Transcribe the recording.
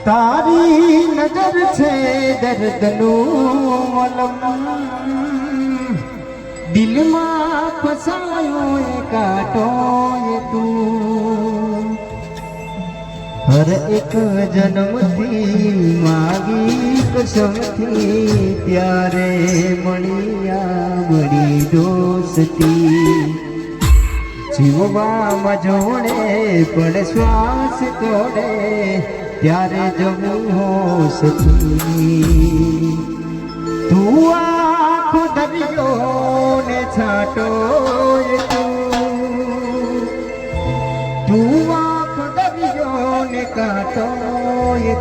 તારી નજર છે દર્દનું અલમ, દિલમાં ફસાયો એ કાંટો એ તું. હર એક જન્મથી માગી કસમથી ત્યારે મળી દોસ્તી. જીવવામાં જોડે પણ શ્વાસ તોડે ત્યારે જવું હોશથી. તું આખો દરિયો ને છાંટો એ તું આખો દરિયો ને કાંટો એ